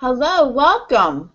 Hello, welcome.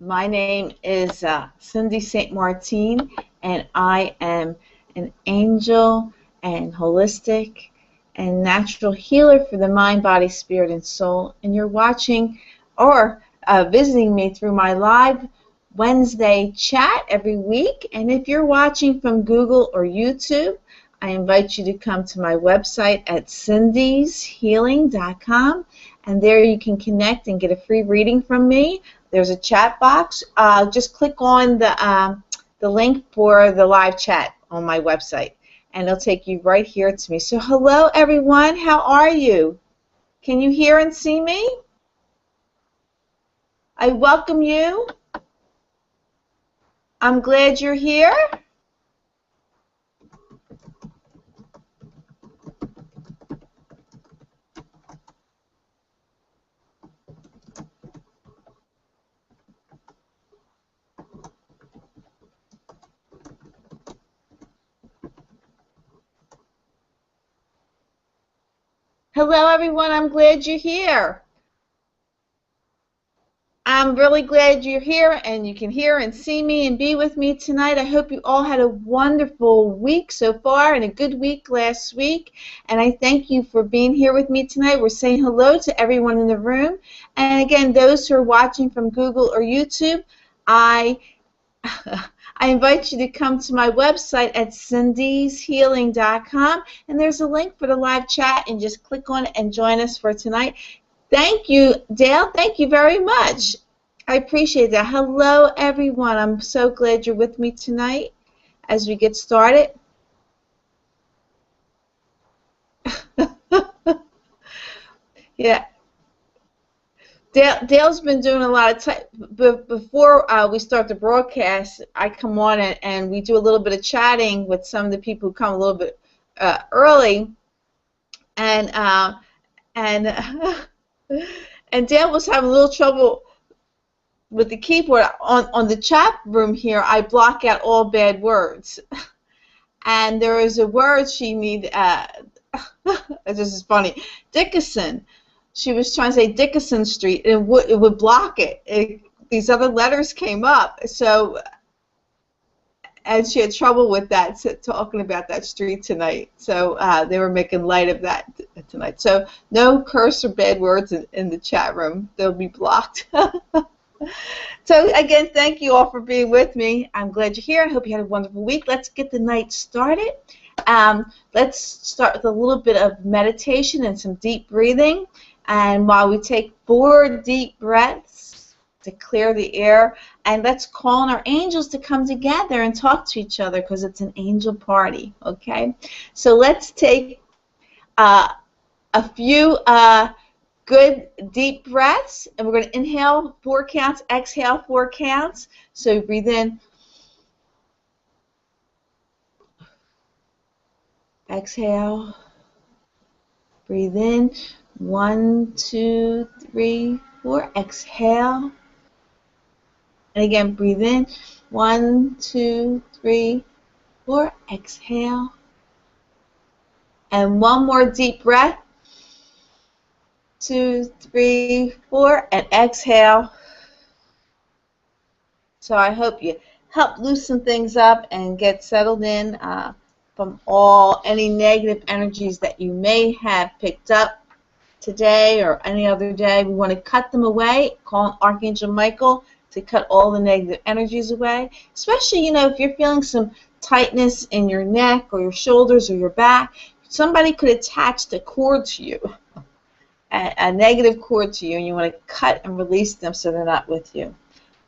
My name is Cindy St. Martine, and I am an angel and holistic and natural healer for the mind, body, spirit, and soul. And you're watching or visiting me through my live Wednesday chat every week. And if you're watching from Google or YouTube, I invite you to come to my website at cindyshealing.com, and there you can connect and get a free reading from me. There's a chat box. Just click on the link for the live chat on my website, and it'll take you right here to me. So hello, everyone. How are you? Can you hear and see me? I welcome you. I'm glad you're here. Hello, everyone. I'm glad you're here. I'm really glad you're here and you can hear and see me and be with me tonight. I hope you all had a wonderful week so far and a good week last week. And I thank you for being here with me tonight. We're saying hello to everyone in the room. And again, those who are watching from Google or YouTube, I invite you to come to my website at cindyshealing.com, and there's a link for the live chat, and just click on it and join us for tonight. Thank you, Dale. Thank you very much. I appreciate that. Hello, everyone. I'm so glad you're with me tonight as we get started. Yeah. Dale's been doing a lot of time. Before we start the broadcast, I come on and we do a little bit of chatting with some of the people who come a little bit early, and Dale was having a little trouble with the keyboard. On the chat room here, I block out all bad words, and there is a word she needed. This is funny. Dickinson. She was trying to say Dickinson Street, and it would block it. These other letters came up, and she had trouble with that, talking about that street tonight. So they were making light of that tonight. So no curse or bad words in the chat room. They'll be blocked. So again, thank you all for being with me. I'm glad you're here. I hope you had a wonderful week. Let's get the night started. Let's start with a little bit of meditation and some deep breathing. And while we take 4 deep breaths to clear the air, and let's call on our angels to come together and talk to each other, because it's an angel party, okay? So let's take a few good deep breaths, and we're going to inhale 4 counts, exhale 4 counts. So breathe in, exhale, breathe in. 1, 2, 3, 4. Exhale. And again, breathe in. 1, 2, 3, 4. Exhale. And one more deep breath. 2, 3, 4. And exhale. So I hope you help loosen things up and get settled in from any negative energies that you may have picked up today or any other day. We want to cut them away. Call on Archangel Michael to cut all the negative energies away. Especially, if you're feeling some tightness in your neck or your shoulders or your back, somebody could attach the cord to you, a negative cord to you, and you want to cut and release them so they're not with you.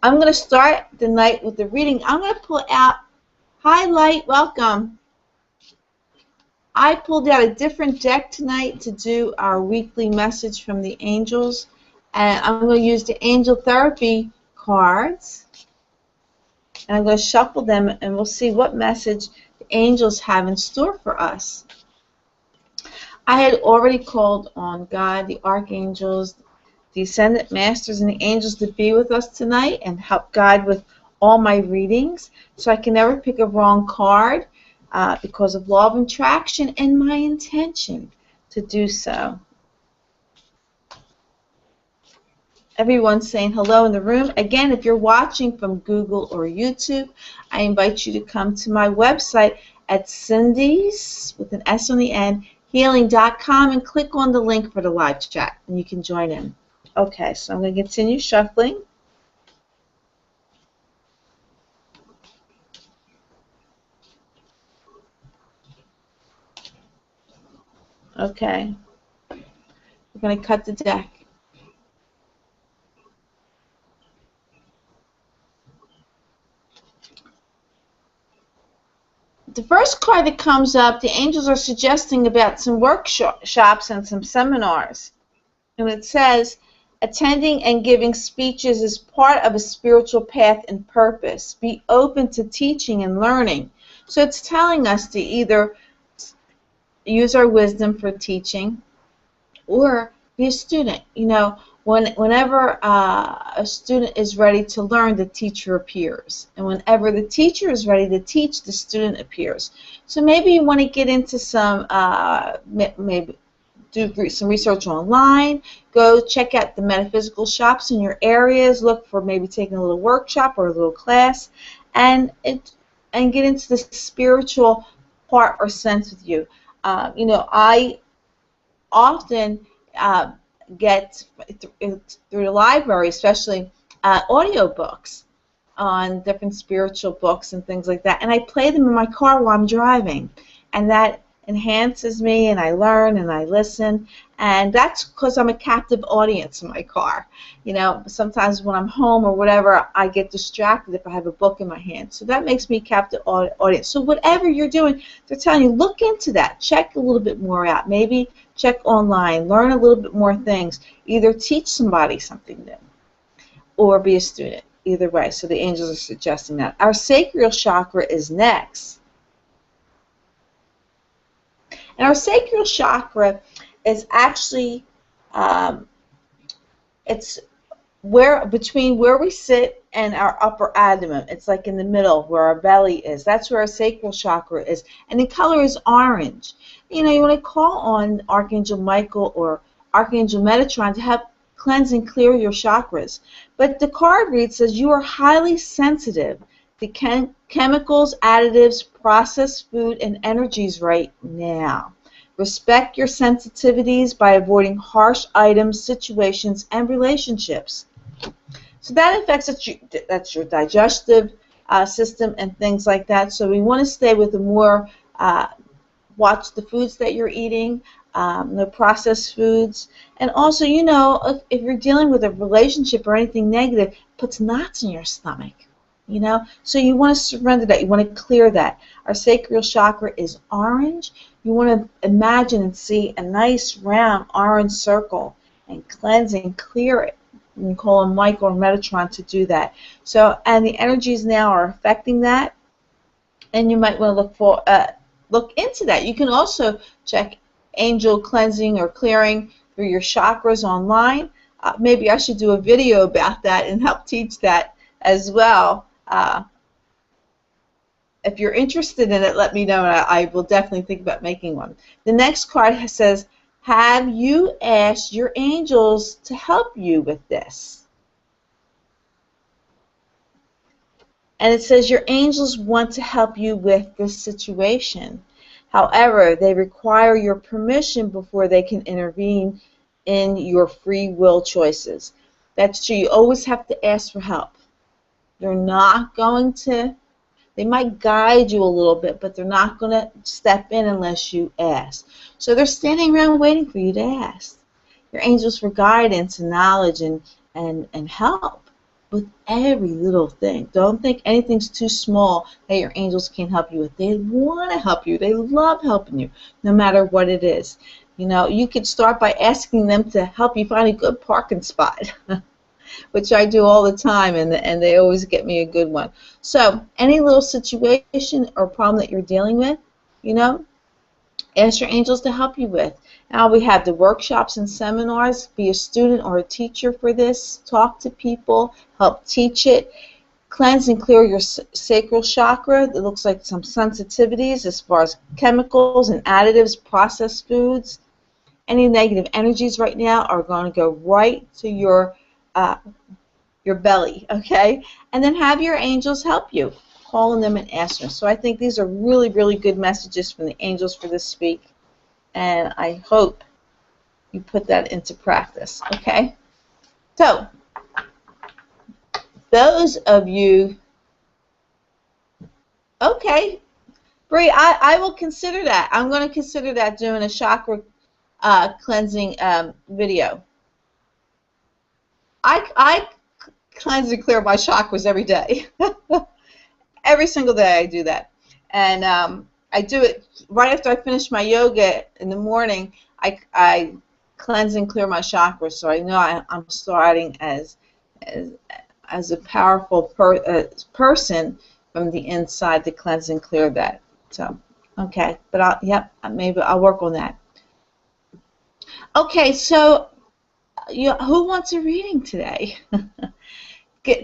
I'm going to start the night with the reading. I'm going to pull out, hi Light, welcome. I pulled out a different deck tonight to do our weekly message from the angels, and I'm going to use the Angel Therapy cards, and I'm going to shuffle them, and we'll see what message the angels have in store for us. I had already called on God, the archangels, the ascended masters, and the angels to be with us tonight and help guide with all my readings, so I can never pick a wrong card. Because of law of attraction and my intention to do so. Everyone's saying hello in the room. Again, if you're watching from Google or YouTube, I invite you to come to my website at Cindy's, with an S on the end, healing.com, and click on the link for the live chat, and you can join in. Okay, so I'm going to continue shuffling. Okay, we're going to cut the deck. The first card that comes up, the angels are suggesting about some workshops and some seminars. And it says, attending and giving speeches is part of a spiritual path and purpose. Be open to teaching and learning. So it's telling us to either use our wisdom for teaching or be a student. You know, whenever a student is ready to learn, the teacher appears. And whenever the teacher is ready to teach, the student appears. So maybe you want to get into some, maybe do some research online, go check out the metaphysical shops in your areas, look for maybe taking a little workshop or a little class, and get into the spiritual part or sense with you. You know, I often get through the library, especially audiobooks on different spiritual books and things like that, and I play them in my car while I'm driving, and that enhances me, and I learn and I listen, and that's because I'm a captive audience in my car. You know, sometimes when I'm home or whatever, I get distracted if I have a book in my hand, so that makes me a captive audience. So whatever you're doing, they're telling you, look into that, check a little bit more out, maybe check online, learn a little bit more things, either teach somebody something new or be a student, either way. So the angels are suggesting that. Our sacral chakra is next. And our sacral chakra is actually, it's between where we sit and our upper abdomen. It's like in the middle where our belly is. That's where our sacral chakra is. And the color is orange. You know, you want to call on Archangel Michael or Archangel Metatron to help cleanse and clear your chakras. But the card reads, says you are highly sensitive to chemicals, additives, processed food, and energies right now. Respect your sensitivities by avoiding harsh items, situations, and relationships. So that affects that's your digestive system and things like that. So we want to stay with the more, watch the foods that you're eating, no processed foods. And also, you know, if you're dealing with a relationship or anything negative, it puts knots in your stomach. You know, so you want to surrender that. You want to clear that. Our sacral chakra is orange. You want to imagine and see a nice round orange circle and cleanse and clear it. You can call on Michael or Metatron to do that. So, and the energies now are affecting that, and you might want to look into that. You can also check angel cleansing or clearing through your chakras online. Maybe I should do a video about that and help teach that as well. If you're interested in it, let me know, and I will definitely think about making one. The next card says, have you asked your angels to help you with this? And it says your angels want to help you with this situation. However, they require your permission before they can intervene in your free will choices. That's true. You always have to ask for help. They're not going to, they might guide you a little bit, but they're not going to step in unless you ask. So they're standing around waiting for you to ask. Your angels for guidance and knowledge and help with every little thing. Don't think anything's too small that your angels can't help you with. They want to help you. They love helping you, no matter what it is. You know, you could start by asking them to help you find a good parking spot. Which I do all the time, and they always get me a good one. So any little situation or problem that you're dealing with, you know, ask your angels to help you with. Now we have the workshops and seminars. Be a student or a teacher for this. Talk to people. Help teach it. Cleanse and clear your sacral chakra. It looks like some sensitivities as far as chemicals and additives, processed foods. Any negative energies right now are going to go right to your uh, your belly, okay? And then have your angels help you, call on them and ask them. So I think these are really, really good messages from the angels for this week, and I hope you put that into practice, okay? So those of you, okay, Bree, I will consider that. I'm going to consider that doing a chakra cleansing video. I cleanse and clear my chakras every day. Every single day I do that. And I do it right after I finish my yoga in the morning. I cleanse and clear my chakras, so I know I'm starting as a powerful person from the inside to cleanse and clear that. So, okay, but maybe I'll work on that. Okay, so who wants a reading today?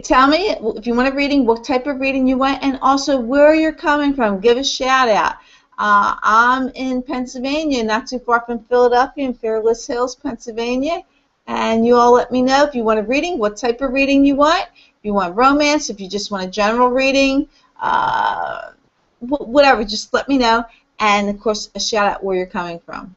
Tell me if you want a reading, what type of reading you want, and also where you're coming from. Give a shout out. I'm in Pennsylvania, not too far from Philadelphia, in Fairless Hills, Pennsylvania. And you all let me know if you want a reading, what type of reading you want. If you want romance, if you just want a general reading, whatever, just let me know. And, of course, a shout out where you're coming from.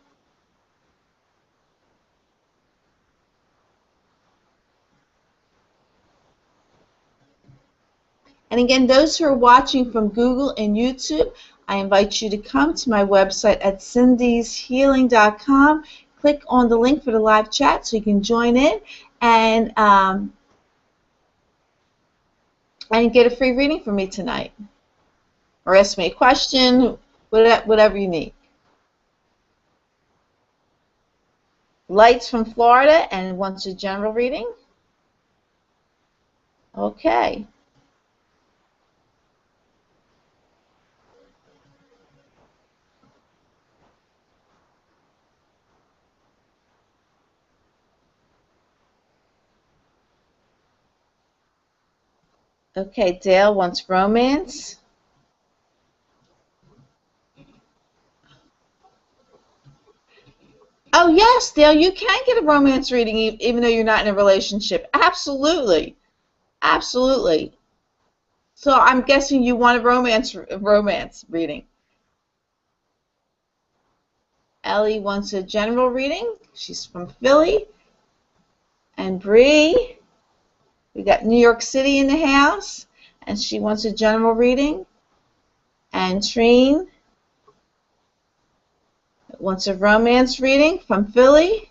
And again, those who are watching from Google and YouTube, I invite you to come to my website at cindyshealing.com. Click on the link for the live chat so you can join in and get a free reading from me tonight. Or ask me a question, whatever you need. Light's from Florida and wants a general reading. Okay. Okay, Dale wants romance. Oh, yes, Dale, you can get a romance reading even though you're not in a relationship. Absolutely. Absolutely. So I'm guessing you want a romance reading. Ellie wants a general reading. She's from Philly. And Bree, we got New York City in the house, and she wants a general reading. And Trine wants a romance reading from Philly.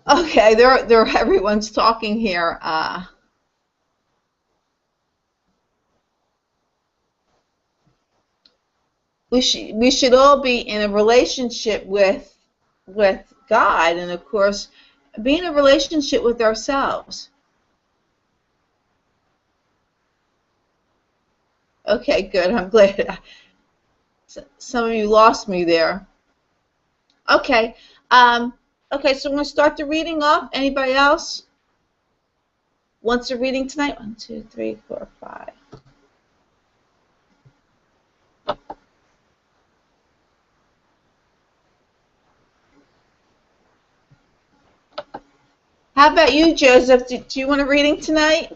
Okay, everyone's talking here. We should all be in a relationship with God, and of course, be in a relationship with ourselves. Okay, good. I'm glad. Some of you lost me there. Okay. Okay, so I'm going to start the reading off. Anybody else wants a reading tonight? 1, 2, 3, 4, 5. How about you, Joseph? Do you want a reading tonight?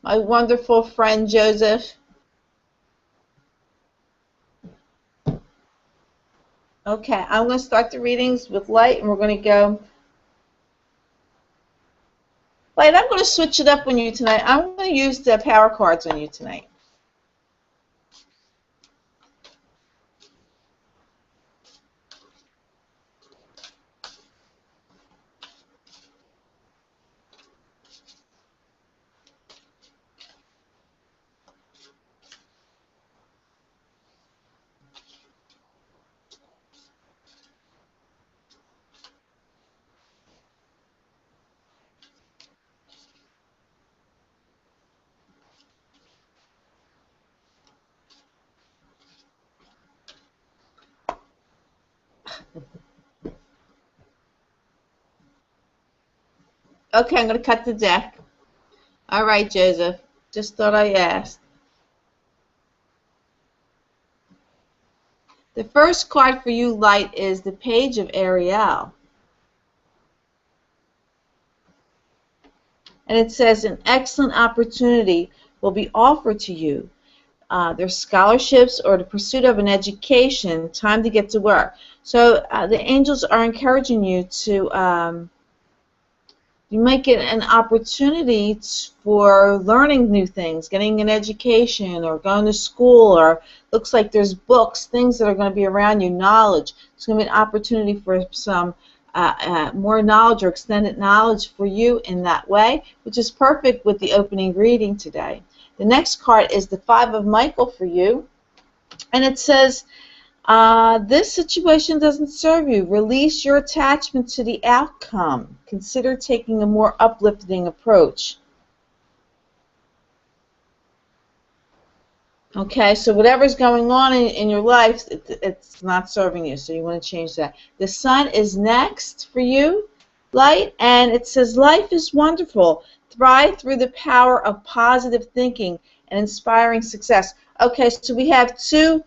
My wonderful friend, Joseph. Okay, I'm going to start the readings with Light, and we're going to go. Light, I'm going to switch it up on you tonight. I'm going to use the power cards on you tonight. Okay, I'm going to cut the deck. All right, Joseph. Just thought I asked. The first card for you, Light, is the Page of Ariel. And it says an excellent opportunity will be offered to you. There's scholarships or the pursuit of an education, time to get to work. So the angels are encouraging you to, you might get an opportunity for learning new things, getting an education or going to school, or looks like there's books, things that are going to be around you, knowledge. It's going to be an opportunity for some more knowledge or extended knowledge for you in that way, which is perfect with the opening reading today. The next card is the Five of Michael for you, and it says, this situation doesn't serve you. Release your attachment to the outcome. Consider taking a more uplifting approach. Okay, so whatever's going on in your life, it's not serving you, so you want to change that. The Sun is next for you, Light, and it says, life is wonderful. Thrive through the power of positive thinking and inspiring success. Okay, so we have two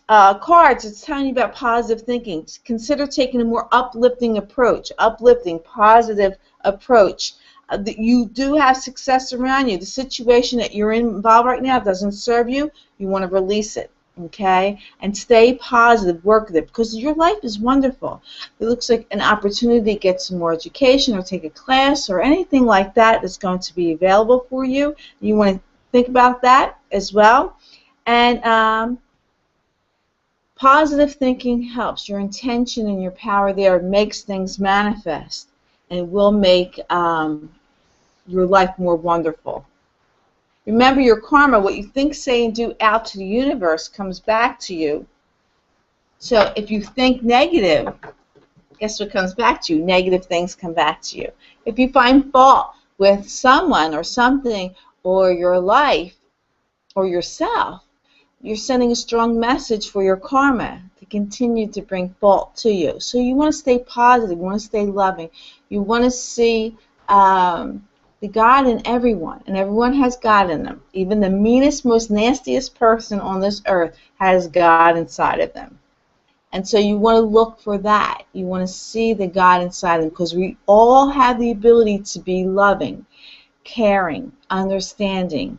cards. It's telling you about positive thinking. Consider taking a more uplifting approach, positive approach. You do have success around you. The situation that you're involved right now doesn't serve you. You want to release it, okay? And stay positive, work with it, because your life is wonderful. It looks like an opportunity to get some more education or take a class or anything like that is going to be available for you. You want to think about that as well. And positive thinking helps. Your intention and your power there makes things manifest and will make your life more wonderful. Remember your karma, what you think, say, and do out to the universe comes back to you. So if you think negative, guess what comes back to you? Negative things come back to you. If you find fault with someone or something or your life or yourself, you're sending a strong message for your karma to continue to bring fault to you. So you want to stay positive. You want to stay loving. You want to see the God in everyone, and everyone has God in them. Even the meanest, most nastiest person on this earth has God inside of them. And so you want to look for that. You want to see the God inside of them, because we all have the ability to be loving, caring, understanding,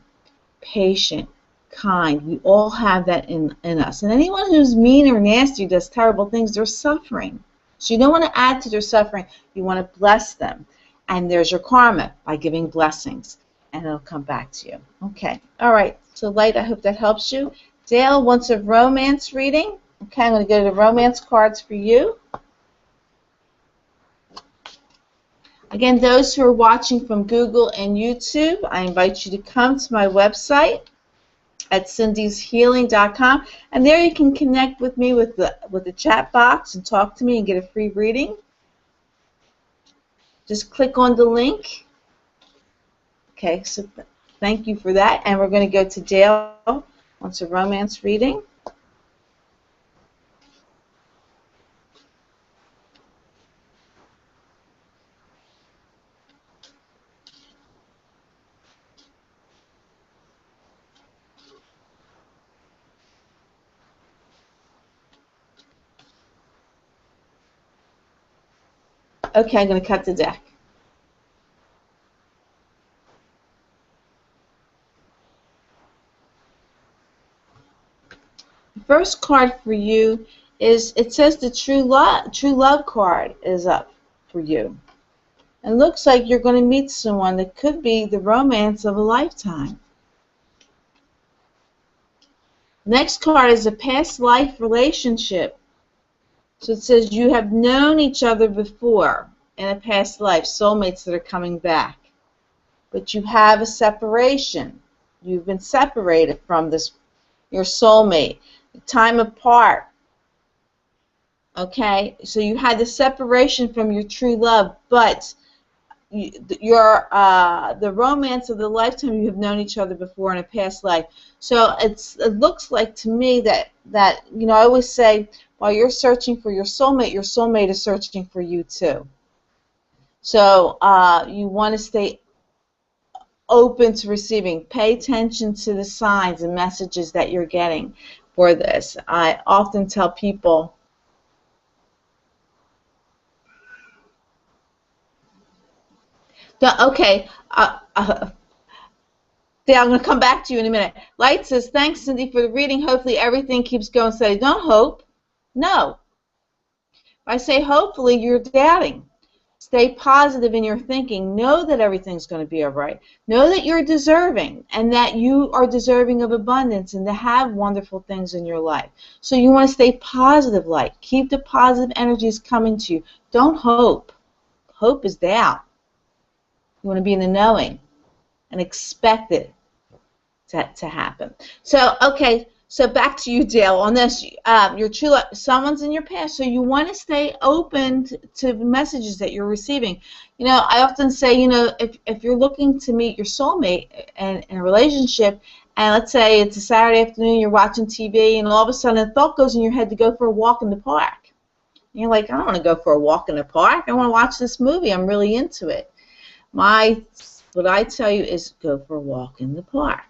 patient, kind. We all have that in us. And anyone who's mean or nasty, does terrible things, they're suffering. So you don't want to add to their suffering. You want to bless them. And there's your karma by giving blessings, and it'll come back to you. Okay. All right. So, Light, I hope that helps you. Dale wants a romance reading. Okay, I'm going to go to the romance cards for you. Again, those who are watching from Google and YouTube, I invite you to come to my website at cindyshealing.com, and there you can connect with me with the chat box and talk to me and get a free reading. Just click on the link. Okay, so thank you for that. And we're going to go to Dale wants a romance reading. Okay, I'm going to cut the deck. The first card for you is, it says the true love card is up for you. It looks like you're going to meet someone that could be the romance of a lifetime. Next card is a past life relationship. So it says you have known each other before in a past life, soulmates that are coming back. But you have a separation. You've been separated from your soulmate. Time apart. Okay? So you had the separation from your true love, but the romance of the lifetime, you have known each other before in a past life. So it looks like to me that I always say, while you're searching for your soulmate is searching for you too. So you want to stay open to receiving. Pay attention to the signs and messages that you're getting for this. I often tell people, okay, yeah, I'm going to come back to you in a minute. Light says, thanks, Cindy, for the reading. Hopefully everything keeps going steady. Don't hope. No. If I say hopefully, you're doubting. Stay positive in your thinking. Know that everything's going to be all right. Know that you're deserving and that you are deserving of abundance and to have wonderful things in your life. So you want to stay positive, Light. Keep the positive energies coming to you. Don't hope. Hope is doubt. You want to be in the knowing and expect it to happen. So, okay, so back to you, Dale, on this. Your true love, someone's in your past, so you want to stay open to messages that you're receiving. You know, I often say, you know, if you're looking to meet your soulmate in a relationship, and let's say it's a Saturday afternoon, you're watching TV, and all of a sudden a thought goes in your head to go for a walk in the park. And you're like, I don't want to go for a walk in the park. I want to watch this movie. I'm really into it. What I tell you is go for a walk in the park,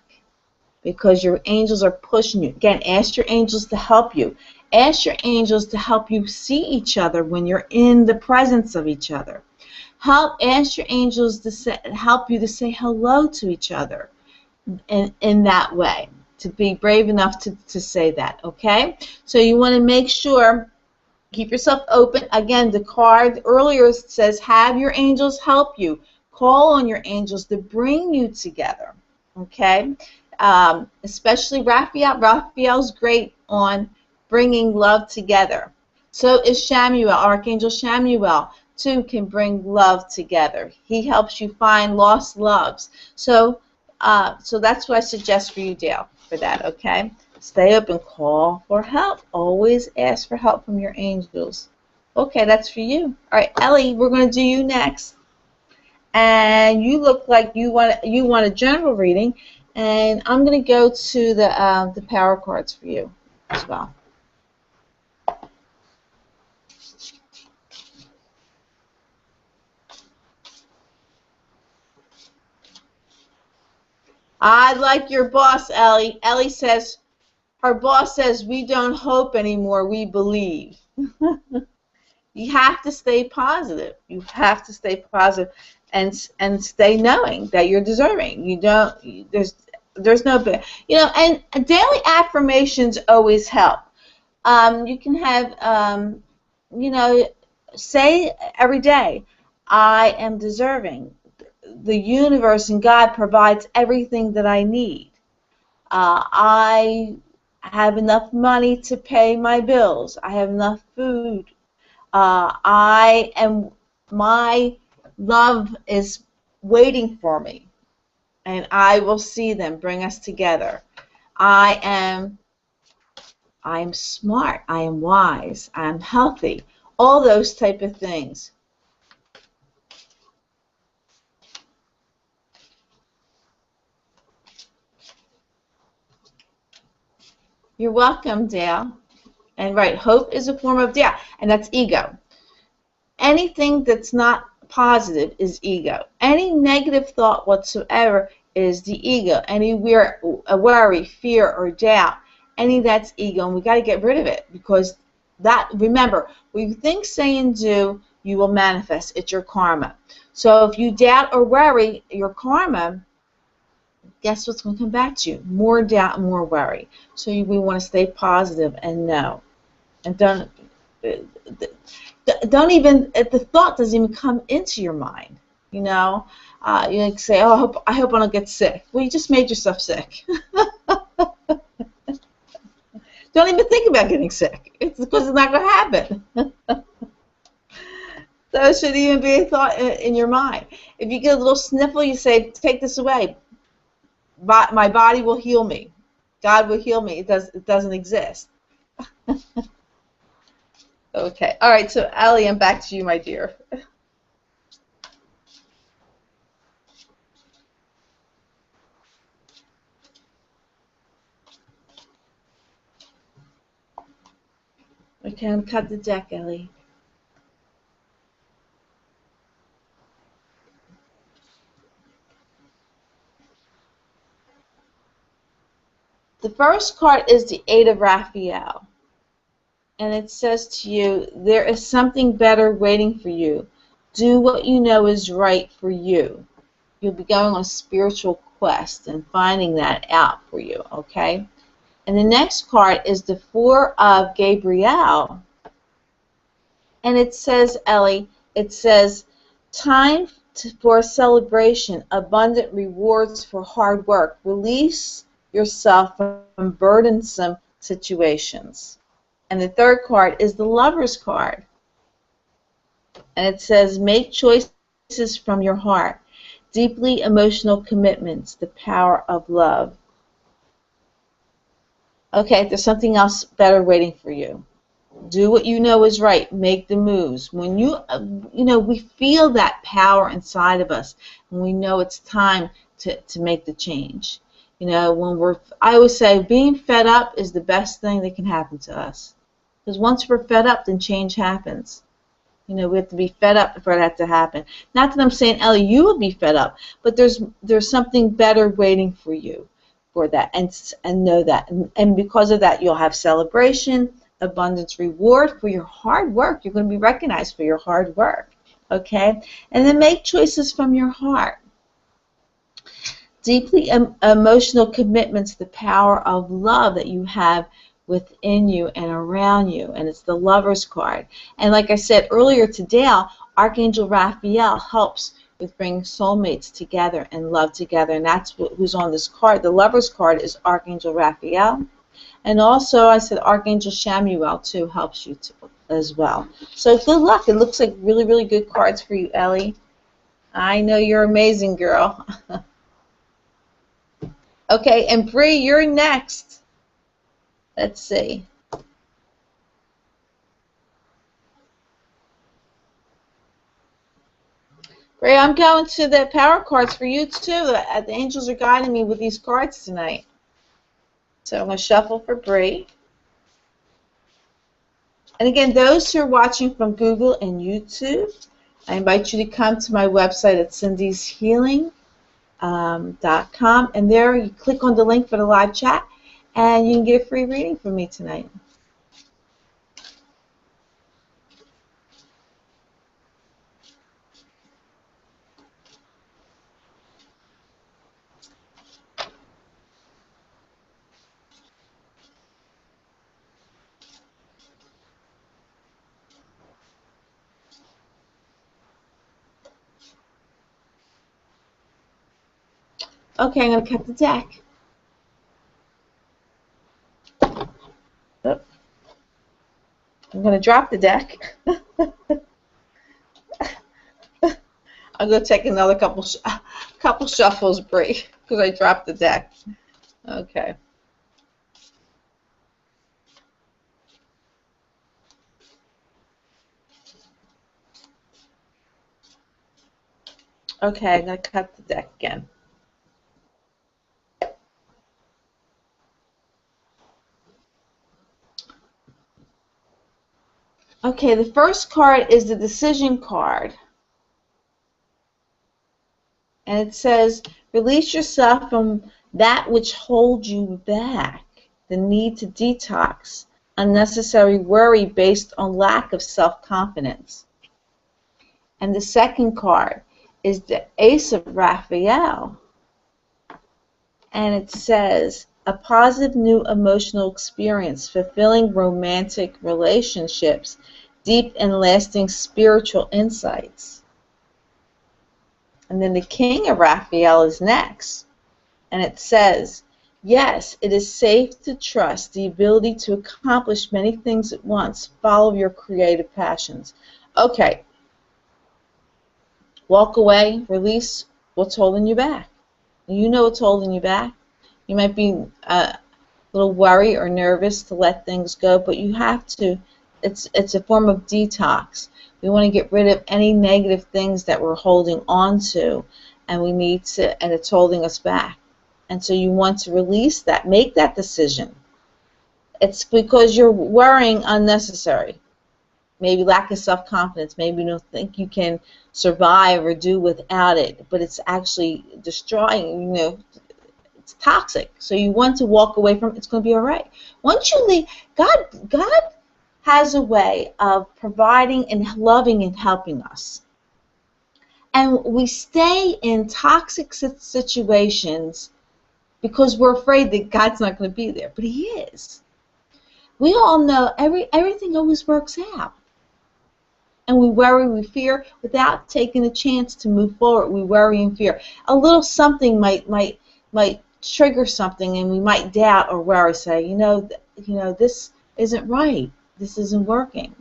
because your angels are pushing you. Again, ask your angels to help you. Ask your angels to help you see each other when you're in the presence of each other. Ask your angels to help you to say hello to each other in that way, to be brave enough to say that, okay? So you want to make sure, keep yourself open. Again, the card earlier says, have your angels help you. Call on your angels to bring you together, okay? Especially Raphael. Raphael's great on bringing love together. So is Shamuel. Archangel Shamuel, too, can bring love together. He helps you find lost loves. So that's what I suggest for you, Dale, for that, okay? Stay open. Call for help. Always ask for help from your angels. Okay, that's for you. All right, Ellie, we're going to do you next. And you look like you want a general reading, and I'm going to go to the power cards for you as well. I like your boss, Ellie. Ellie says, her boss says, we don't hope anymore, we believe. You have to stay positive. You have to stay positive and stay knowing that you're deserving. You don't, there's no, you know, and daily affirmations always help. You can have, you know, say every day, I am deserving. The universe and God provides everything that I need. I have enough money to pay my bills. I have enough food. My love is waiting for me, and I will see them bring us together. I am smart. I am wise. I am healthy. All those type of things. You're welcome, Dale. And right, hope is a form of doubt, and that's ego. Anything that's not positive is ego. Any negative thought whatsoever is the ego. Any worry, fear, or doubt, any that's ego, and we got to get rid of it, because that, remember, what you think, say, and do, you will manifest. It's your karma. So if you doubt or worry, your karma, guess what's going to come back to you? More doubt, more worry. So we want to stay positive and know. And don't even, the thought doesn't even come into your mind. You know, you like say, oh, I hope I don't get sick. Well, you just made yourself sick. Don't even think about getting sick. It's because it's not going to happen. So it should even be a thought in your mind. If you get a little sniffle, you say, take this away. My body will heal me. God will heal me. It doesn't exist. Okay. All right. So, Allie, I'm back to you, my dear. Okay, I'm going to cut the deck, Ellie. The first card is the Eight of Raphael. And it says to you, there is something better waiting for you. Do what you know is right for you. You'll be going on a spiritual quest and finding that out for you, okay? And the next card is the Four of Gabriel. And it says, Ellie, it says, time for celebration, abundant rewards for hard work. Release yourself from burdensome situations. And the third card is the Lover's card. And it says, make choices from your heart. Deeply emotional commitments, the power of love. Okay, there's something else better waiting for you. Do what you know is right. Make the moves. When we feel that power inside of us, and we know it's time to make the change. I always say being fed up is the best thing that can happen to us. Because once we're fed up, then change happens. We have to be fed up for that to happen. Not that I'm saying, Ellie, you will be fed up, but there's something better waiting for you for that, and know that. And because of that, you'll have celebration, abundance, reward for your hard work. You're going to be recognized for your hard work. Okay? And then make choices from your heart. Deeply emotional commitments, the power of love that you have within you and around you, and it's the Lover's card. And like I said earlier to Dale, Archangel Raphael helps with bringing soulmates together and love together, and that's who's on this card. The Lover's card is Archangel Raphael, and also I said Archangel Chamuel too helps you as well. So good luck. It looks like really, really good cards for you, Ellie. I know you're amazing, girl. Okay, and Bree, you're next. Let's see. Bree, I'm going to the power cards for you too. The angels are guiding me with these cards tonight. So I'm going to shuffle for Bree. And again, those who are watching from Google and YouTube, I invite you to come to my website at cindyshealing.com, and there you click on the link for the live chat, and you can get a free reading from me tonight. Okay, I'm going to cut the deck. Oop. I'm going to drop the deck. I'm going to take another couple shuffles, Bree, because I dropped the deck. Okay. Okay, I'm going to cut the deck again. Okay, the first card is the decision card. And it says, release yourself from that which holds you back, the need to detox, unnecessary worry based on lack of self-confidence. And the second card is the Ace of Raphael. And it says, a positive new emotional experience, fulfilling romantic relationships, deep and lasting spiritual insights. And then the King of Raphael is next. And it says, yes, it is safe to trust the ability to accomplish many things at once. Follow your creative passions. Okay. Walk away, release what's holding you back. You know what's holding you back. You might be a little worried or nervous to let things go, but you have to. It's a form of detox. We want to get rid of any negative things that we're holding on to, and we need to, and it's holding us back. And so you want to release that. Make that decision. It's because you're worrying unnecessary. Maybe lack of self-confidence. Maybe you don't think you can survive or do without it, but it's actually destroying, it's toxic. So you want to walk away from it. It's going to be all right. Once you leave, God has a way of providing and loving and helping us. And we stay in toxic situations because we're afraid that God's not going to be there, but He is. We all know everything always works out. And we worry, we fear, without taking a chance to move forward. We worry and fear. A little something might trigger something, and we might doubt or worry, say, this isn't right. This isn't working.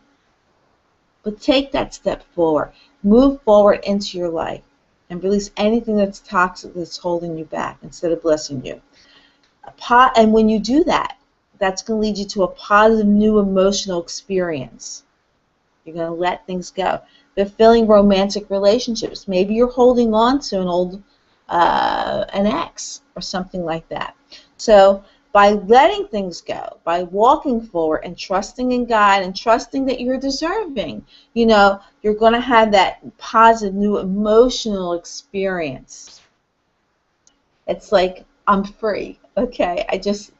But take that step forward. Move forward into your life and release anything that's toxic that's holding you back instead of blessing you. And when you do that, that's going to lead you to a positive new emotional experience. You're going to let things go. Fulfilling romantic relationships. Maybe you're holding on to an ex or something like that. So by letting things go, by walking forward and trusting in God and trusting that you're deserving, you're going to have that positive new emotional experience. It's like, I'm free. Okay, I just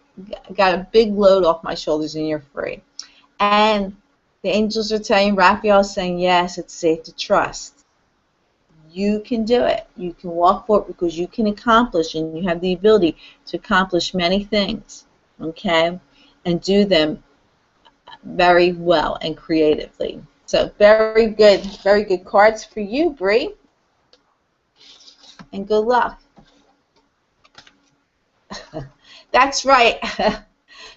got a big load off my shoulders and you're free. And the angels are telling, Raphael is saying, yes, it's safe to trust. You can do it. You can walk forward because you can accomplish, and you have the ability to accomplish many things, okay, and do them very well and creatively. So very good cards for you, Bree, and good luck. That's right.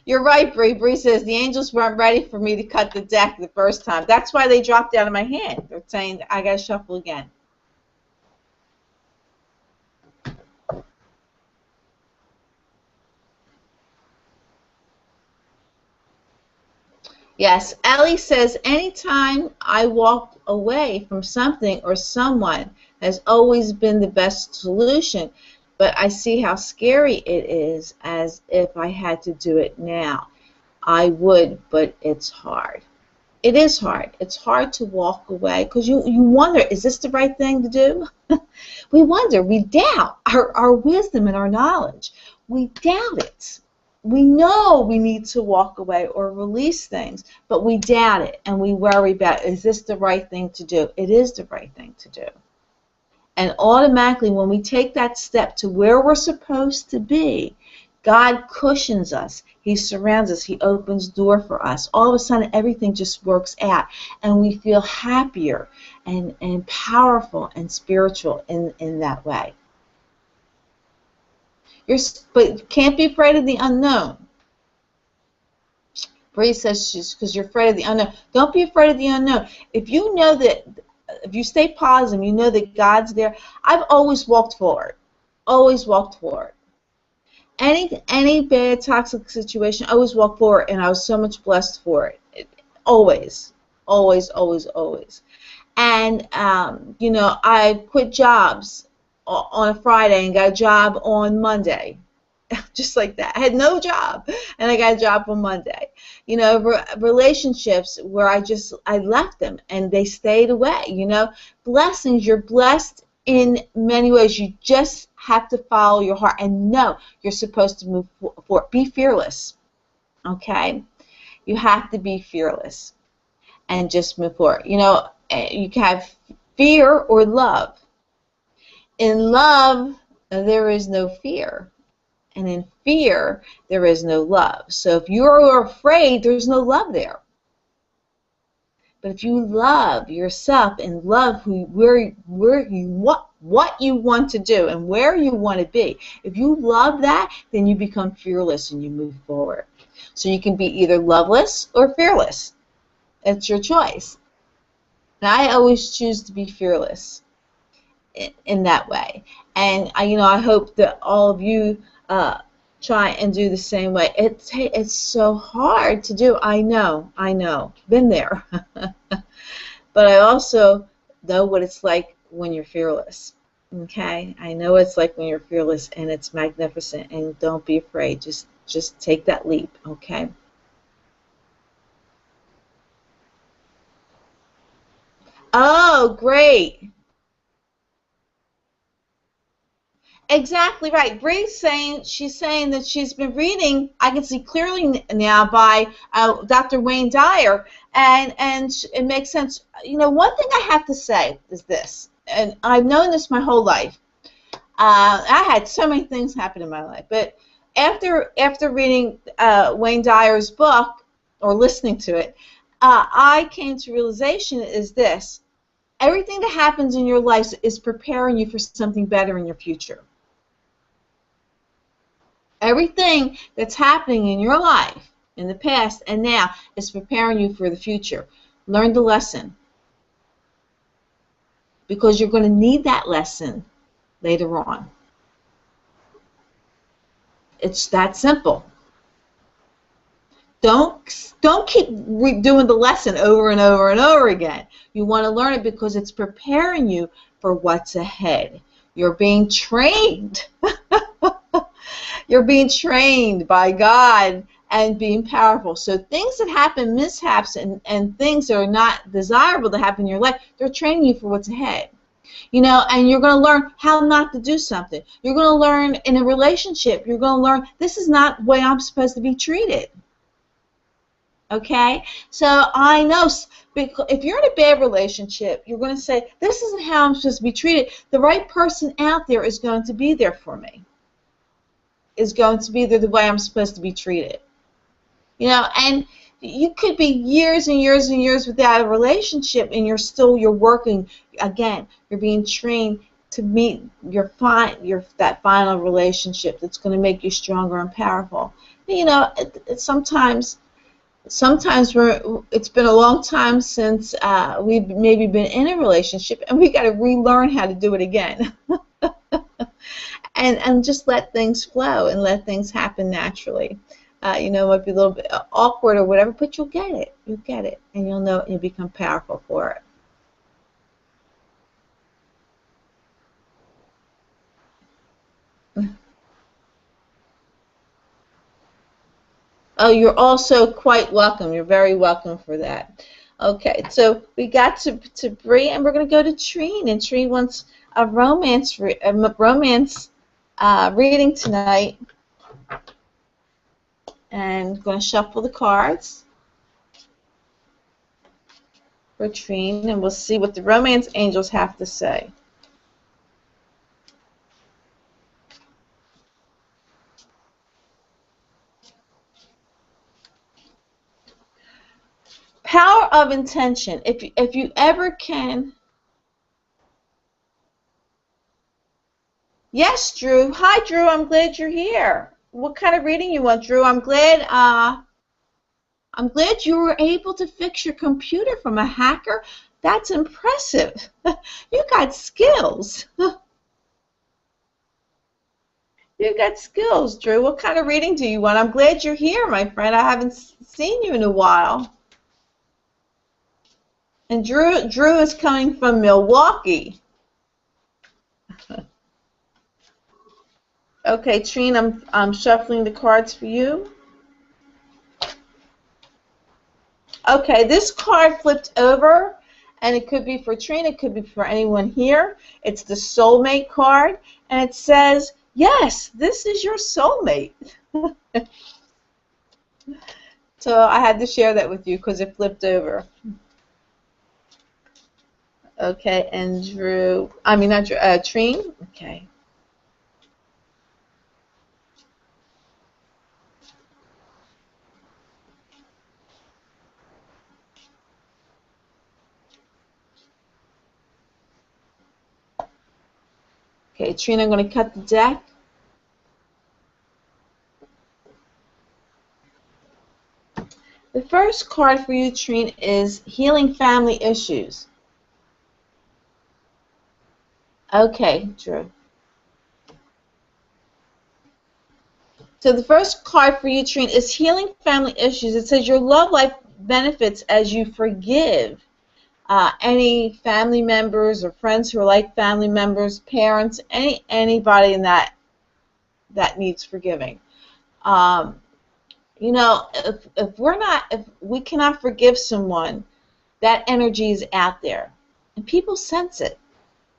You're right, Bree. Bree says the angels weren't ready for me to cut the deck the first time. That's why they dropped out of my hand. They're saying I got to shuffle again. Yes, Ellie says anytime I walk away from something or someone has always been the best solution, but I see how scary it is as if I had to do it now. I would, but it's hard. It is hard. It's hard to walk away because you wonder, is this the right thing to do? We wonder. We doubt our wisdom and our knowledge. We doubt it. We know we need to walk away or release things, but we doubt it and we worry about, is this the right thing to do? It is the right thing to do. And automatically when we take that step to where we're supposed to be, God cushions us. He surrounds us. He opens door for us. All of a sudden, everything just works out, and we feel happier and powerful and spiritual in that way. But you can't be afraid of the unknown. Bree says because you're afraid of the unknown. Don't be afraid of the unknown. If you know that, if you stay positive, you know that God's there. I've always walked forward. Always walked forward. Any bad toxic situation, I always walk forward, and I was so much blessed for it. Always, always, always, always. And I quit jobs on a Friday and got a job on Monday, just like that. I had no job, and I got a job on Monday. Relationships where I left them, and they stayed away. Blessings. You're blessed in many ways. You just have to follow your heart and know you're supposed to move forward. Be fearless, okay? You have to be fearless and just move forward. You can have fear or love. In love, there is no fear, and in fear, there is no love. So if you're afraid, there's no love there. But if you love yourself and love what you want to do and where you want to be, if you love that, then you become fearless and you move forward. So you can be either loveless or fearless. It's your choice. And I always choose to be fearless in that way. And I hope that all of you try and do the same way. It's so hard to do. I know. Been there. But I also know what it's like when you're fearless. Okay? I know it's like when you're fearless, and it's magnificent. And don't be afraid. Just take that leap. Okay? Oh, great. Exactly right. Bree's saying, she's saying that she's been reading, I can see clearly now, by Dr. Wayne Dyer, and it makes sense. You know, one thing I have to say is this, and I've known this my whole life. I had so many things happen in my life, but after reading Wayne Dyer's book or listening to it, I came to realization is this: everything that happens in your life is preparing you for something better in your future. Everything that's happening in your life, in the past and now, is preparing you for the future. Learn the lesson, because you're going to need that lesson later on. It's that simple. Don't keep doing the lesson over and over and over again. You want to learn it because it's preparing you for what's ahead. You're being trained. You're being trained by God and being powerful. So things that happen, mishaps, and things that are not desirable to happen in your life, they're training you for what's ahead. You know, and you're going to learn how not to do something. You're going to learn in a relationship. You're going to learn this is not the way I'm supposed to be treated. Okay? So I know if you're in a bad relationship, you're going to say, this isn't how I'm supposed to be treated. The right person out there is going to be there for me. Is going to be there the way I'm supposed to be treated. You know, and you could be years and years and years without a relationship, and you're working. Again, you're being trained to meet that final relationship that's going to make you stronger and powerful. You know, sometimes it's been a long time since we've maybe been in a relationship, and we got to relearn how to do it again. And just let things flow and let things happen naturally. You know, it might be a little bit awkward or whatever, but you'll get it. You'll get it, and you'll know it, and you'll become powerful for it. Oh, you're also quite welcome. You're very welcome for that. Okay, so we got to Bree, and we're going to go to Trine, and Trine wants a romance reading tonight. And I'm going to shuffle the cards for Trine, and we'll see what the romance angels have to say. Power of intention. If you ever can. Yes, Drew. Hi, Drew. I'm glad you're here. What kind of reading you want, Drew? I'm glad you were able to fix your computer from a hacker. That's impressive. You got skills. You got skills, Drew. What kind of reading do you want? I'm glad you're here, my friend. I haven't seen you in a while. And Drew is coming from Milwaukee. Okay, Trine, I'm shuffling the cards for you. Okay, this card flipped over, and it could be for Trine, it could be for anyone here. It's the soulmate card, and it says, yes, this is your soulmate. So I had to share that with you because it flipped over. Okay, and Trine. Okay. Okay, Trina, I'm going to cut the deck. The first card for you, Trina, is Healing Family Issues. Okay, Drew. So the first card for you, Trina, is Healing Family Issues. It says your love life benefits as you forgive any family members or friends who are like family members, parents, anybody in that needs forgiving. You know, if we cannot forgive someone, that energy is out there. And people sense it.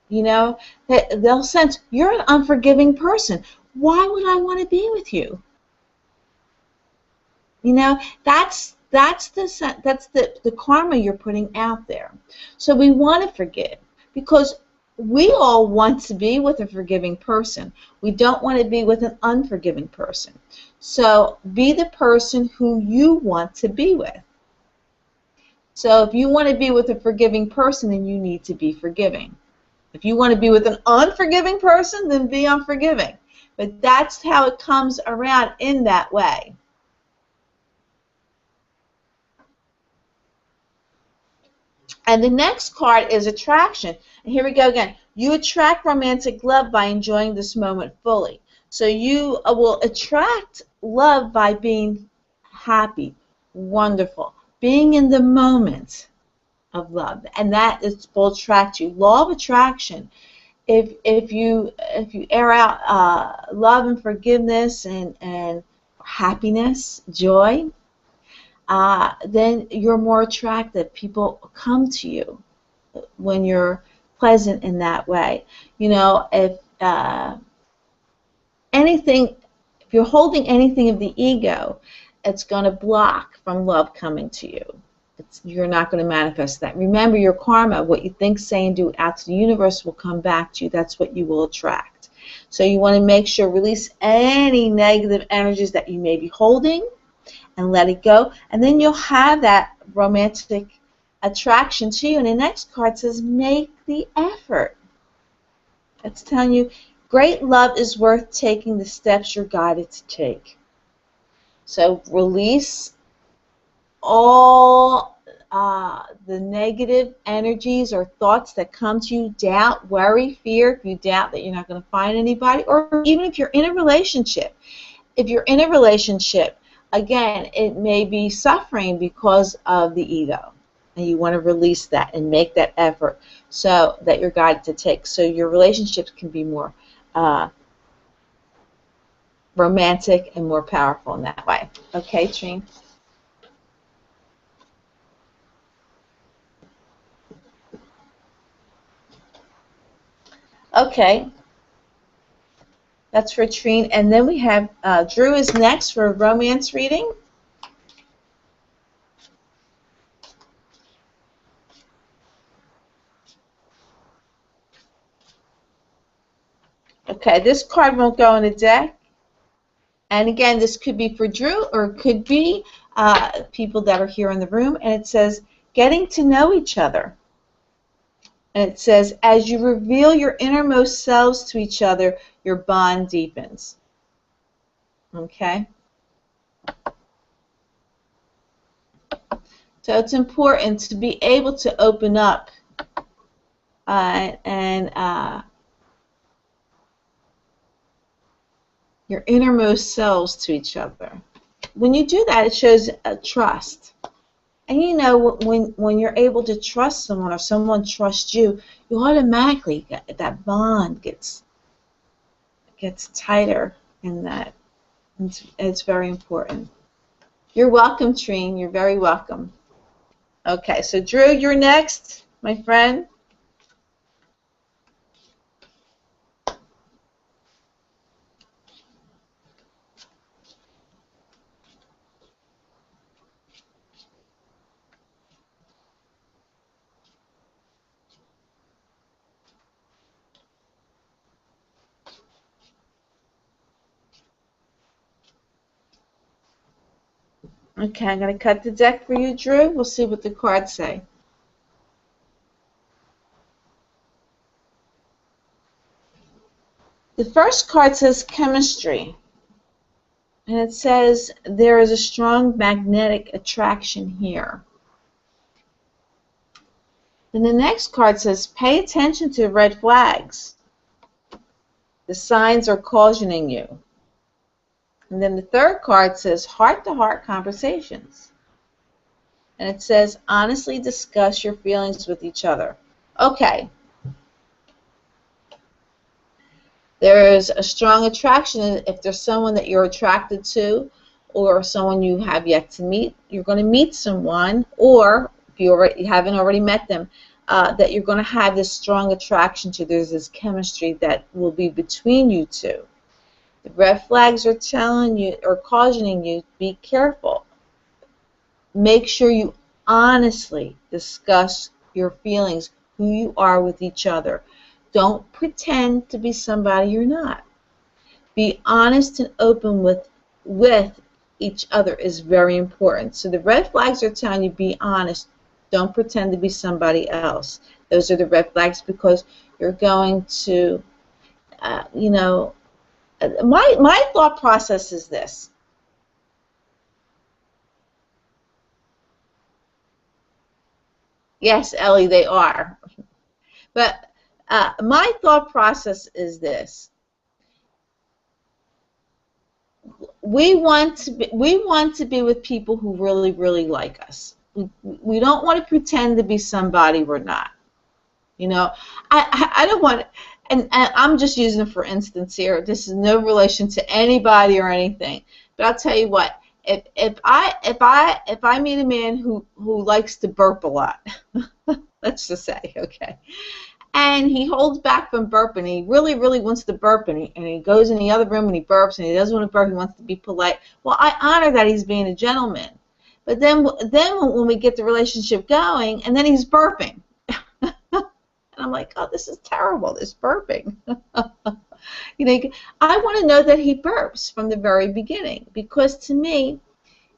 You know, they'll sense you're an unforgiving person. Why would I want to be with you? You know, that's the karma you're putting out there. So we want to forgive because we all want to be with a forgiving person. We don't want to be with an unforgiving person. So be the person who you want to be with. So if you want to be with a forgiving person, then you need to be forgiving. If you want to be with an unforgiving person, then be unforgiving. But that's how it comes around in that way. And the next card is attraction. And here we go again. You attract romantic love by enjoying this moment fully. So you will attract love by being happy, wonderful, being in the moment of love, and that will attract you. Law of attraction. If you air out love and forgiveness and happiness, joy, then you're more attractive. People come to you when you're pleasant in that way. You know, if you're holding anything of the ego, it's going to block from love coming to you. You're not going to manifest that. Remember, your karma, what you think, say, and do out to the universe will come back to you. That's what you will attract. So you want to make sure, release any negative energies that you may be holding and let it go. And then you'll have that romantic attraction to you. And the next card says, make the effort. That's telling you, great love is worth taking the steps you're guided to take. So release all the negative energies or thoughts that come to you, doubt, worry, fear, if you doubt that you're not going to find anybody, or even if you're in a relationship. If you're in a relationship, again, it may be suffering because of the ego, and you want to release that and make that effort so that you're guided to take, so your relationships can be more romantic and more powerful in that way. Okay, Trine? Okay, that's for Trine. And then we have Drew is next for a romance reading. Okay, this card won't go in a deck. And again, this could be for Drew or it could be people that are here in the room. And it says, getting to know each other. And it says, as you reveal your innermost selves to each other, your bond deepens. Okay? So it's important to be able to open up and your innermost selves to each other. When you do that, it shows trust. And you know, when you're able to trust someone or someone trusts you, you automatically, that bond gets tighter in that. It's very important. You're welcome, Trine. You're very welcome. Okay, so Drew, you're next, my friend. Okay, I'm going to cut the deck for you, Drew. We'll see what the cards say. The first card says chemistry. And it says there is a strong magnetic attraction here. Then the next card says pay attention to red flags. The signs are cautioning you. And then the third card says heart-to-heart conversations. And it says honestly discuss your feelings with each other. Okay. There is a strong attraction. If there's someone that you're attracted to or someone you have yet to meet, you're going to meet someone, or if you haven't already met them, that you're going to have this strong attraction to. There's this chemistry that will be between you two. The red flags are telling you or cautioning you, be careful. Make sure you honestly discuss your feelings, who you are with each other. Don't pretend to be somebody you're not. Be honest and open with each other is very important. So the red flags are telling you, be honest. Don't pretend to be somebody else. Those are the red flags, because you're going to, you know, my thought process is this. Yes, Ellie, they are. But my thought process is this. We want to be with people who really, really like us. We don't want to pretend to be somebody we're not. You know, I don't want, and I'm just using it for instance here. This is no relation to anybody or anything. But I'll tell you what, if I meet a man who likes to burp a lot, let's just say, okay, and he holds back from burping, he really, really wants to burp, and he goes in the other room and he burps, and he doesn't want to burp, he wants to be polite. Well, I honor that he's being a gentleman. But then when we get the relationship going, and then he's burping. And I'm like, oh, this is terrible, this burping. You know, I want to know that he burps from the very beginning, because to me,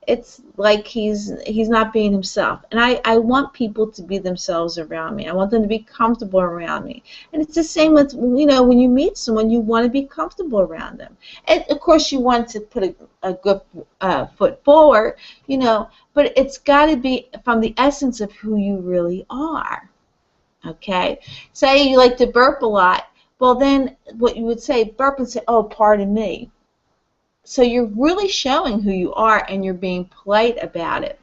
it's like he's not being himself. And I want people to be themselves around me. I want them to be comfortable around me. And it's the same with, you know, when you meet someone, you want to be comfortable around them. And of course, you want to put a good foot forward, you know, but it's got to be from the essence of who you really are. Okay? Say you like to burp a lot. Well, then what you would say, burp and say, oh, pardon me. So you're really showing who you are, and you're being polite about it.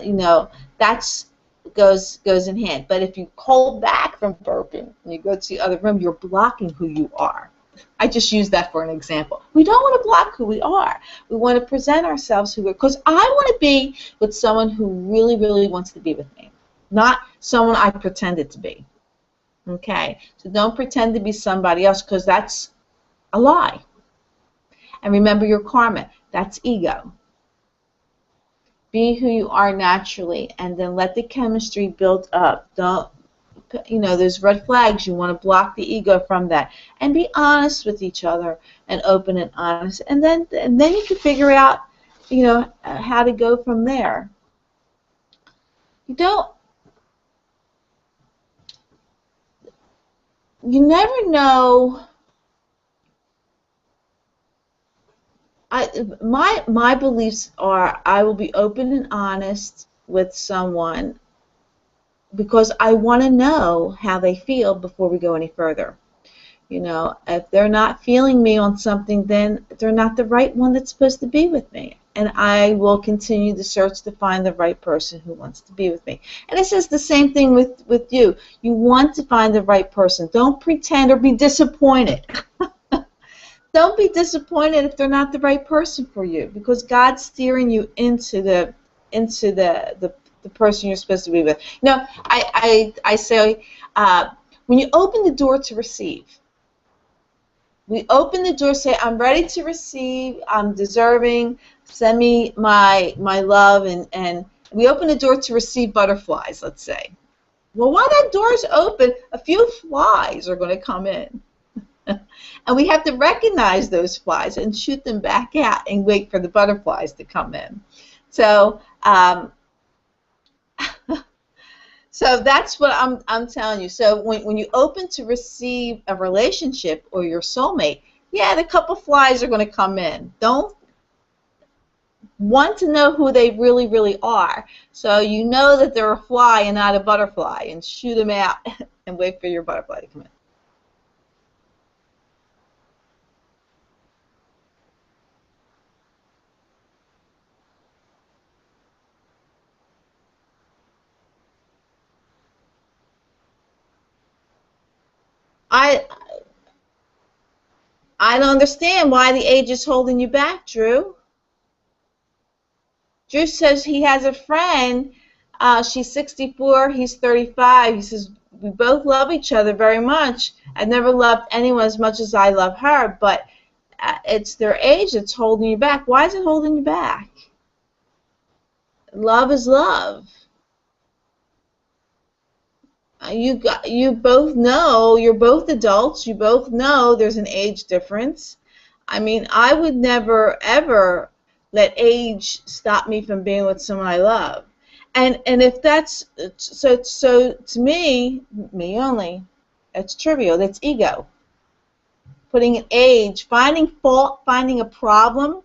You know, that's goes in hand. But if you hold back from burping and you go to the other room, you're blocking who you are. I just use that for an example. We don't want to block who we are. We want to present ourselves who we're, because I want to be with someone who really, really wants to be with me, not someone I pretended to be. Okay? So don't pretend to be somebody else, because that's a lie. And remember your karma. That's ego. Be who you are naturally, and then let the chemistry build up. Don't, you know, there's red flags. You want to block the ego from that. And be honest with each other, and open and honest. And then you can figure out, you know, how to go from there. You never know. My beliefs are, I will be open and honest with someone because I want to know how they feel before we go any further. You know, if they're not feeling me on something, then they're not the right one that's supposed to be with me. And I will continue the search to find the right person who wants to be with me. And it says the same thing with you. You want to find the right person. Don't pretend or be disappointed. Don't be disappointed if they're not the right person for you, because God's steering you into the person you're supposed to be with. You know, I say when you open the door to receive, we open the door, say, I'm ready to receive, I'm deserving, send me my love, and we open the door to receive butterflies, let's say. Well, while that door is open, a few flies are going to come in. And we have to recognize those flies and shoot them back out and wait for the butterflies to come in. So, so that's what I'm telling you. So when you open to receive a relationship or your soulmate, yeah, the couple flies are going to come in. Don't want to know who they really, really are. So you know that they're a fly and not a butterfly, and shoot them out and wait for your butterfly to come in. I don't understand why the age is holding you back, Drew. Drew says he has a friend She's 64, he's 35. He says, we both love each other very much. I've never loved anyone as much as I love her, but it's their age that's holding you back. Why is it holding you back? Love is love. You both know, you're both adults, you both know there's an age difference. I mean, I would never, ever let age stop me from being with someone I love. And if that's, so to me only, it's trivial, that's ego. Putting an age, finding fault, finding a problem,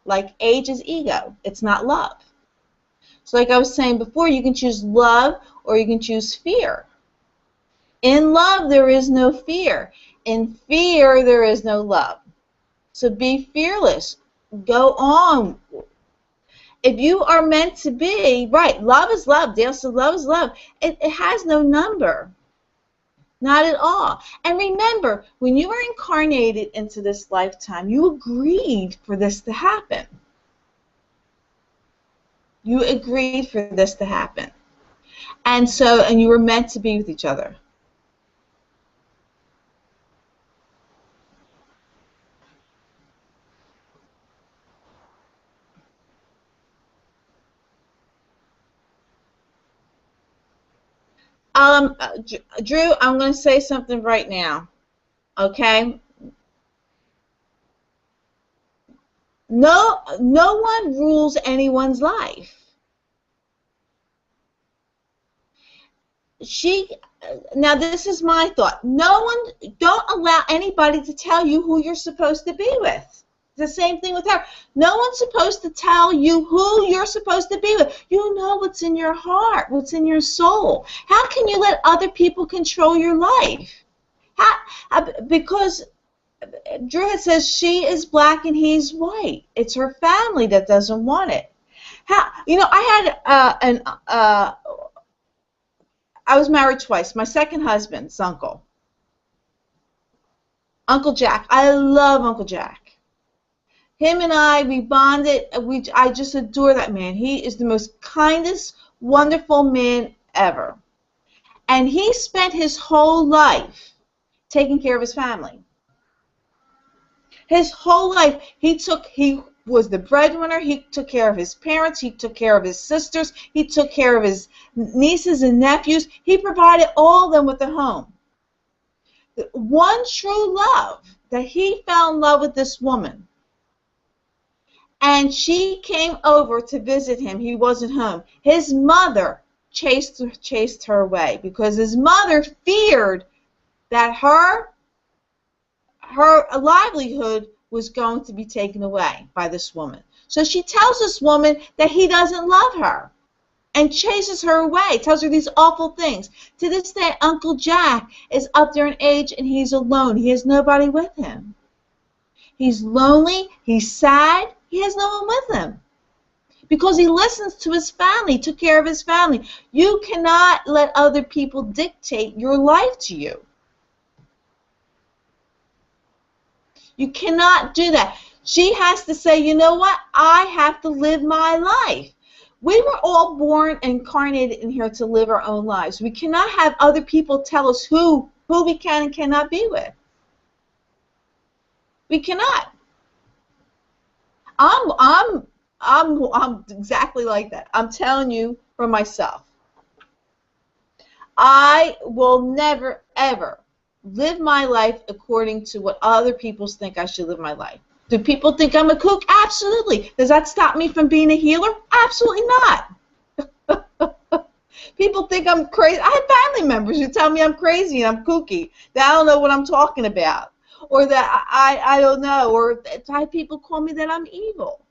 like age is ego. It's not love. So like I was saying before, you can choose love or you can choose fear. In love, there is no fear. In fear, there is no love. So be fearless. Go on. If you are meant to be, right, love is love. Dale said love is love. It has no number. Not at all. And remember, when you were incarnated into this lifetime, you agreed for this to happen. You agreed for this to happen. And you were meant to be with each other. Drew, I'm going to say something right now, okay? No one rules anyone's life. Now this is my thought. Don't allow anybody to tell you who you're supposed to be with. The same thing with her. No one's supposed to tell you who you're supposed to be with. You know what's in your heart, what's in your soul. How can you let other people control your life? Because Drew says she is black and he's white. It's her family that doesn't want it. I had I was married twice. My second husband's uncle, Uncle Jack. I love Uncle Jack. Him and I, we bonded. I just adore that man. He is the most kindest, wonderful man ever. And he spent his whole life taking care of his family. His whole life, he was the breadwinner. He took care of his parents. He took care of his sisters. He took care of his nieces and nephews. He provided all of them with a home. One true love, that he fell in love with this woman. And she came over to visit him. He wasn't home. His mother chased her away because his mother feared that her livelihood was going to be taken away by this woman. So she tells this woman that he doesn't love her and chases her away, tells her these awful things. To this day, Uncle Jack is up there in age and he's alone. He has nobody with him. He's lonely. He's sad. He has no one with him because he listens to his family, took care of his family. You cannot let other people dictate your life to you. You cannot do that. She has to say, you know what? I have to live my life. We were all born incarnated in here to live our own lives. We cannot have other people tell us who we can and cannot be with. We cannot. I'm exactly like that. I'm telling you for myself. I will never, ever live my life according to what other people think I should live my life. Do people think I'm a kook? Absolutely. Does that stop me from being a healer? Absolutely not. People think I'm crazy. I have family members who tell me I'm crazy and I'm kooky, that I don't know what I'm talking about, or that I don't know, or that people call me that I'm evil.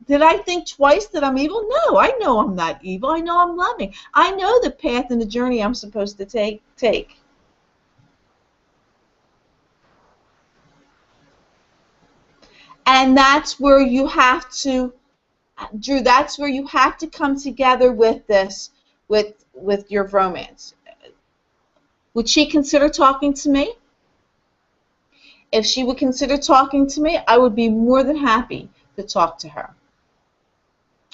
Did I think twice that I'm evil? No, I know I'm not evil. I know I'm loving. I know the path and the journey I'm supposed to take. And that's where you have to, Drew, that's where you have to come together with this, with your romance. Would she consider talking to me? If she would consider talking to me, I would be more than happy to talk to her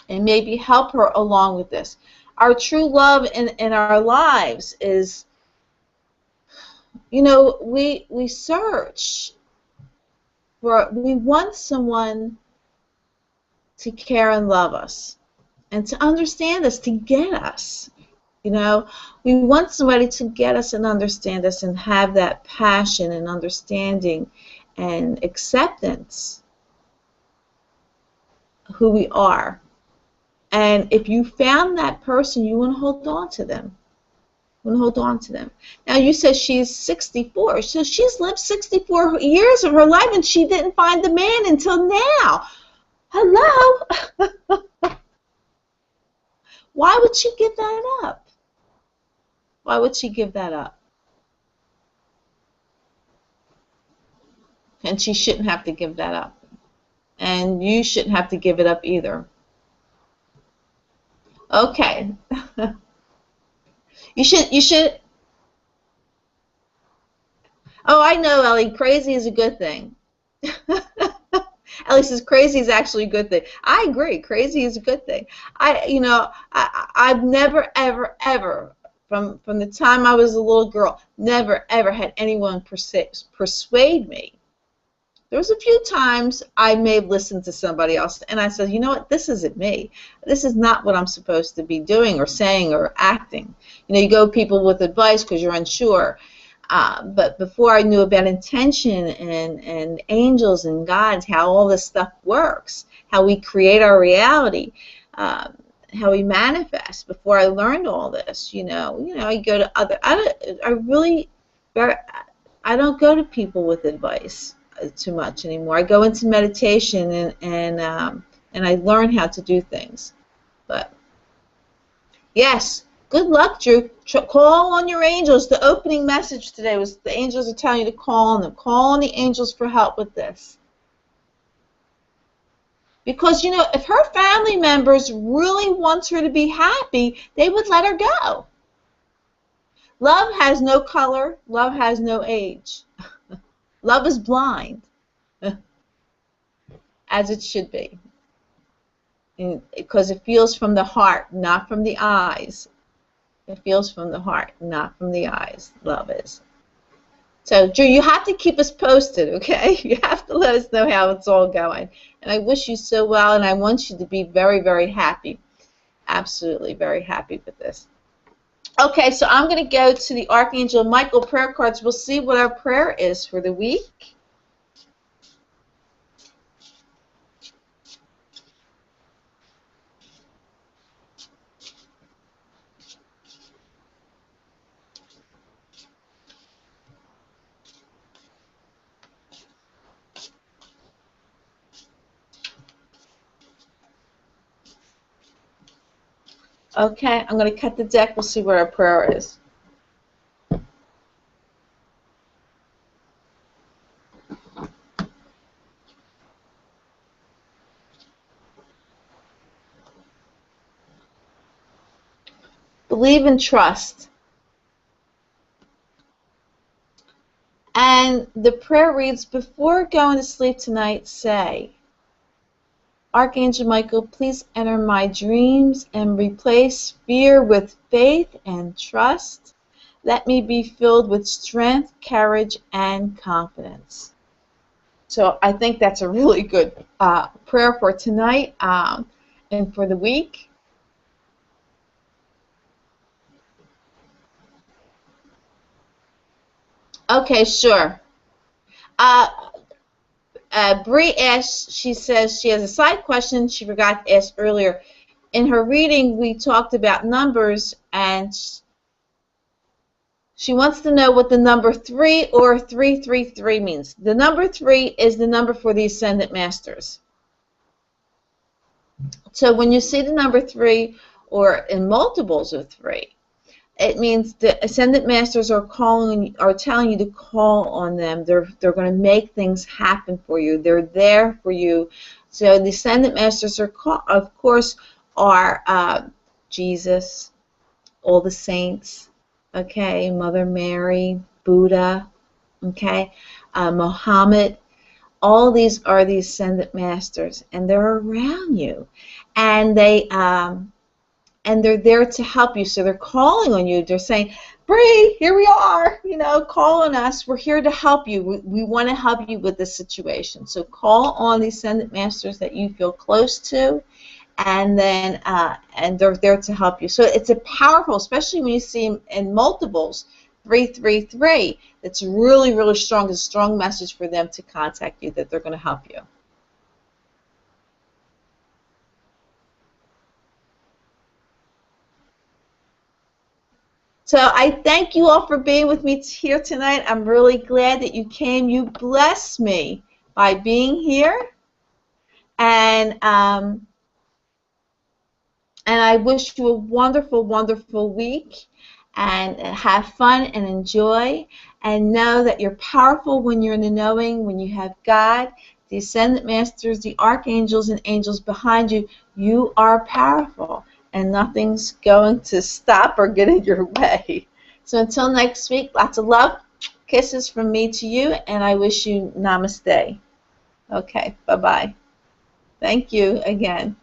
and maybe help her along with this. our true love in our lives is, you know, we search for, we want someone to care and love us and to understand us, to get us. You know, we want somebody to get us and understand us and have that passion and understanding and acceptance of who we are. And if you found that person, you want to hold on to them. You want to hold on to them. Now, you said she's 64, so she's lived 64 years of her life, and she didn't find the man until now. Hello? Why would she give that up? Why would she give that up? And she shouldn't have to give that up. And you shouldn't have to give it up either. Okay. You should. Oh, I know, Ellie. Crazy is a good thing. Ellie says crazy is actually a good thing. I agree. Crazy is a good thing. I've never, ever, ever, from the time I was a little girl, never, ever had anyone persuade me. There was a few times I may have listened to somebody else, and I said, you know what, this isn't me. This is not what I'm supposed to be doing or saying or acting. You know, you go to people with advice because you're unsure. But before I knew about intention and angels and gods, how all this stuff works, how we create our reality, how we manifest, before I learned all this, you know, I go to other, I don't go to people with advice too much anymore. I go into meditation and I learn how to do things. But yes, good luck, Drew. Call on your angels. The opening message today was the angels are telling you to call on them. Call on the angels for help with this. Because, you know, if her family members really want her to be happy, they would let her go. Love has no color. Love has no age. Love is blind, as it should be, because it feels from the heart, not from the eyes. It feels from the heart, not from the eyes. Love is. So, Drew, you have to keep us posted, okay? You have to let us know how it's all going. And I wish you so well, and I want you to be very, very happy. Absolutely very happy with this. Okay, so I'm going to go to the Archangel Michael prayer cards. We'll see what our prayer is for the week. Okay, I'm going to cut the deck. We'll see what our prayer is. Believe and trust. And the prayer reads, before going to sleep tonight, say, Archangel Michael, please enter my dreams and replace fear with faith and trust. Let me be filled with strength, courage, and confidence. So I think that's a really good prayer for tonight and for the week. Okay, sure. Bree asked, she says she has a side question she forgot to ask earlier. In her reading, we talked about numbers, and she wants to know what the number 3 or 333 means. The number 3 is the number for the Ascendant Masters. So when you see the number 3 or in multiples of 3, it means the Ascendant Masters are telling you to call on them. They're going to make things happen for you. They're there for you. So the Ascendant Masters are, of course, are Jesus, all the saints, okay, Mother Mary, Buddha, okay, Muhammad. All these are the Ascendant Masters, and they're around you, and they and they're there to help you. So they're calling on you. They're saying, Bree, here we are, you know, call on us. We're here to help you. We want to help you with this situation. So call on these Ascended Masters that you feel close to, and then and they're there to help you. So it's a powerful, especially when you see them in multiples, 333. It's really, really strong. It's a strong message for them to contact you, that they're going to help you. So I thank you all for being with me here tonight. I'm really glad that you came. You blessed me by being here, and I wish you a wonderful, wonderful week, and have fun and enjoy, and know that you're powerful when you're in the knowing, when you have God, the Ascended Masters, the Archangels, and angels behind you. You are powerful, and nothing's going to stop or get in your way. So until next week, lots of love, kisses from me to you, and I wish you namaste. Okay, bye-bye. Thank you again.